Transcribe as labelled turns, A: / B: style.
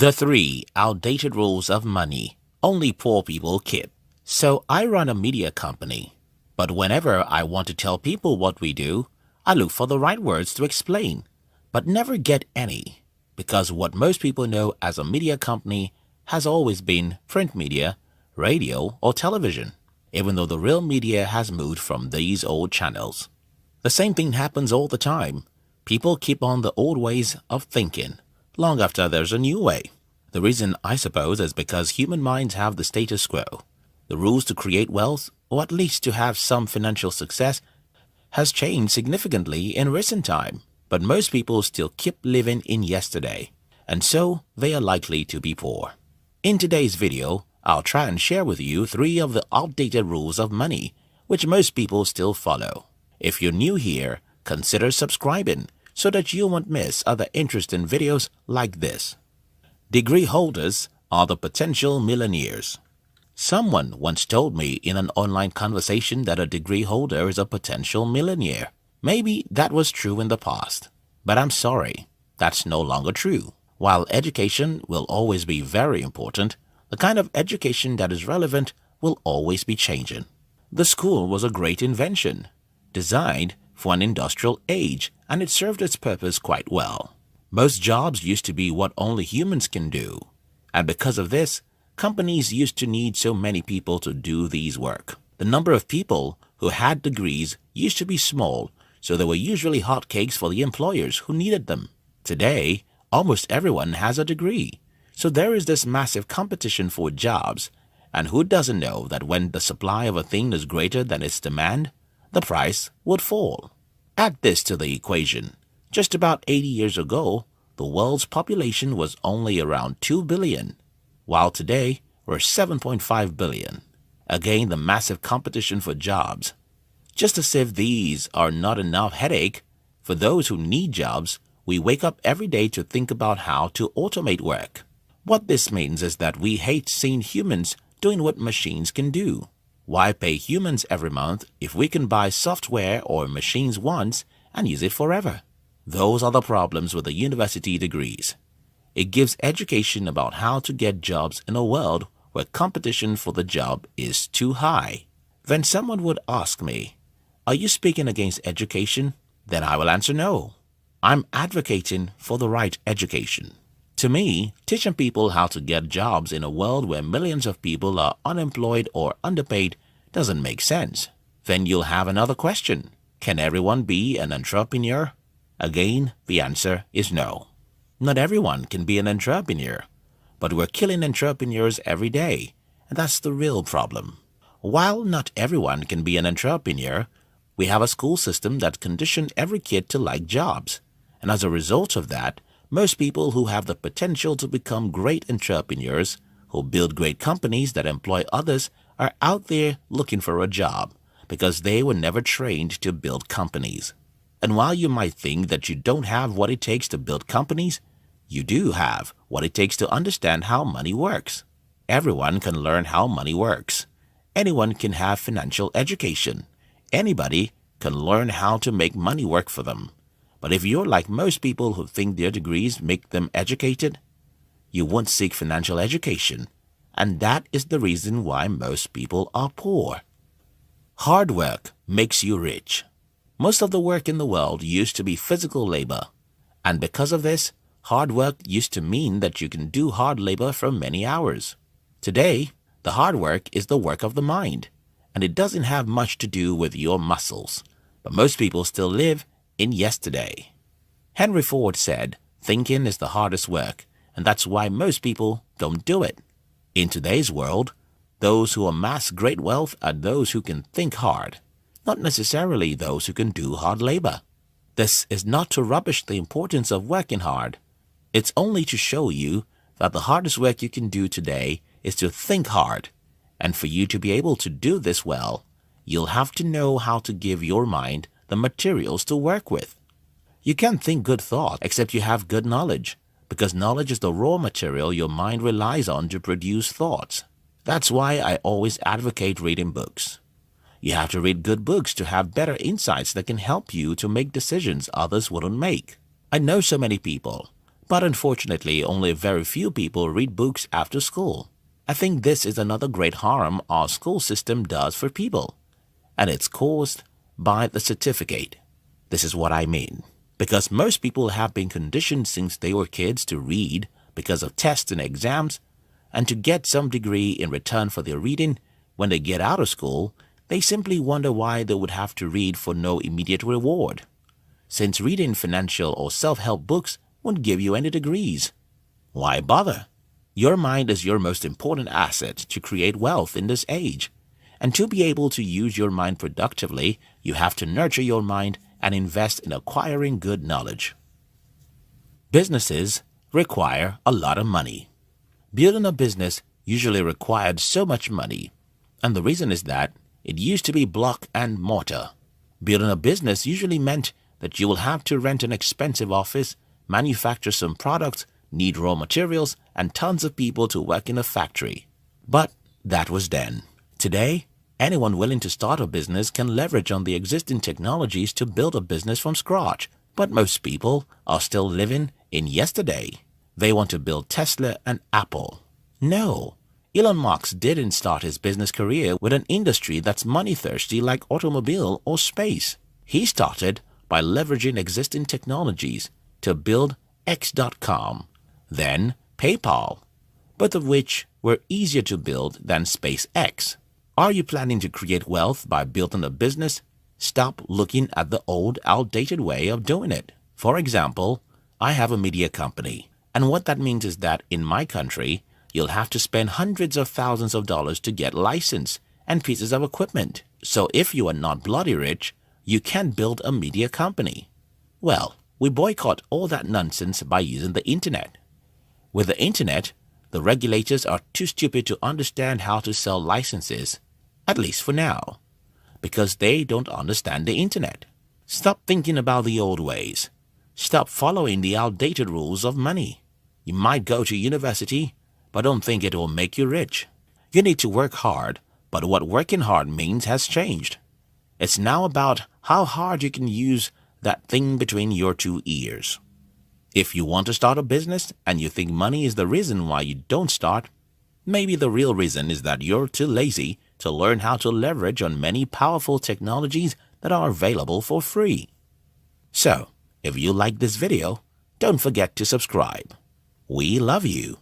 A: The 3 outdated rules of money only poor people keep. So I run a media company, but whenever I want to tell people what we do, I look for the right words to explain, but never get any, because what most people know as a media company has always been print media, radio, or television, even though the real media has moved from these old channels. The same thing happens all the time. People keep on the old ways of thinking, long after there's a new way. The reason, I suppose, is because human minds have the status quo. The rules to create wealth, or at least to have some financial success, has changed significantly in recent time, but most people still keep living in yesterday, and so they are likely to be poor. In today's video, I'll try and share with you 3 of the outdated rules of money, which most people still follow. If you're new here, consider subscribing so that you won't miss other interesting videos like this. Degree holders are the potential millionaires. Someone once told me in an online conversation that a degree holder is a potential millionaire. Maybe that was true in the past, but I'm sorry, that's no longer true. While education will always be very important, the kind of education that is relevant will always be changing. The school was a great invention, designed for an industrial age, and it served its purpose quite well. Most jobs used to be what only humans can do, and because of this, companies used to need so many people to do these work. The number of people who had degrees used to be small, so they were usually hotcakes for the employers who needed them. Today, almost everyone has a degree, so there is this massive competition for jobs, and who doesn't know that when the supply of a thing is greater than its demand, the price would fall. Add this to the equation. Just about 80 years ago, the world's population was only around 2 billion, while today we're 7.5 billion. Again, the massive competition for jobs. Just as if these are not enough headache for those who need jobs, we wake up every day to think about how to automate work. What this means is that we hate seeing humans doing what machines can do. Why pay humans every month if we can buy software or machines once and use it forever? Those are the problems with the university degrees. It gives education about how to get jobs in a world where competition for the job is too high. Then someone would ask me, "Are you speaking against education?" Then I will answer no. I'm advocating for the right education. To me, teaching people how to get jobs in a world where millions of people are unemployed or underpaid doesn't make sense. Then you'll have another question. Can everyone be an entrepreneur? Again, the answer is no. Not everyone can be an entrepreneur, but we're killing entrepreneurs every day, and that's the real problem. While not everyone can be an entrepreneur, we have a school system that conditions every kid to like jobs, and as a result of that, most people who have the potential to become great entrepreneurs, who build great companies that employ others, are out there looking for a job because they were never trained to build companies. And while you might think that you don't have what it takes to build companies, you do have what it takes to understand how money works. Everyone can learn how money works. Anyone can have financial education. Anybody can learn how to make money work for them. But if you're like most people who think their degrees make them educated, you won't seek financial education, and that is the reason why most people are poor. Hard work makes you rich. Most of the work in the world used to be physical labor, and because of this, hard work used to mean that you can do hard labor for many hours. Today, the hard work is the work of the mind, and it doesn't have much to do with your muscles, but most people still live in yesterday. Henry Ford said, "Thinking is the hardest work, and that's why most people don't do it." In today's world, those who amass great wealth are those who can think hard, not necessarily those who can do hard labor. This is not to rubbish the importance of working hard. It's only to show you that the hardest work you can do today is to think hard, and for you to be able to do this well, you'll have to know how to give your mind the materials to work with. You can't think good thought except you have good knowledge, because knowledge is the raw material your mind relies on to produce thoughts. That's why I always advocate reading books. You have to read good books to have better insights that can help you to make decisions others wouldn't make. I know so many people, But unfortunately, only very few people read books after school. I think this is another great harm our school system does for people, and it's caused by the certificate. This is what I mean. Because most people have been conditioned since they were kids to read because of tests and exams, and to get some degree in return for their reading. When they get out of school, they simply wonder why they would have to read for no immediate reward, since reading financial or self-help books won't give you any degrees. Why bother? Your mind is your most important asset to create wealth in this age. And to be able to use your mind productively, you have to nurture your mind and invest in acquiring good knowledge. Businesses require a lot of money. Building a business usually required so much money, and the reason is that it used to be block and mortar. Building a business usually meant that you will have to rent an expensive office, manufacture some products, need raw materials, and tons of people to work in a factory. But that was then. Today, anyone willing to start a business can leverage on the existing technologies to build a business from scratch. But most people are still living in yesterday. They want to build Tesla and Apple. No, Elon Musk didn't start his business career with an industry that's money-thirsty like automobile or space. He started by leveraging existing technologies to build X.com, then PayPal, both of which were easier to build than SpaceX. Are you planning to create wealth by building a business? Stop looking at the old, outdated way of doing it. For example, I have a media company, and what that means is that in my country, you'll have to spend hundreds of thousands of dollars to get license and pieces of equipment. So if you are not bloody rich, you can't build a media company. Well, we boycott all that nonsense by using the internet. With the internet, the regulators are too stupid to understand how to sell licenses, at least for now, because they don't understand the internet. Stop thinking about the old ways. Stop following the outdated rules of money. You might go to university, but don't think it will make you rich. You need to work hard, but what working hard means has changed. It's now about how hard you can use that thing between your two ears. If you want to start a business and you think money is the reason why you don't start, maybe the real reason is that you're too lazy to learn how to leverage on many powerful technologies that are available for free. So, if you like this video, don't forget to subscribe. We love you.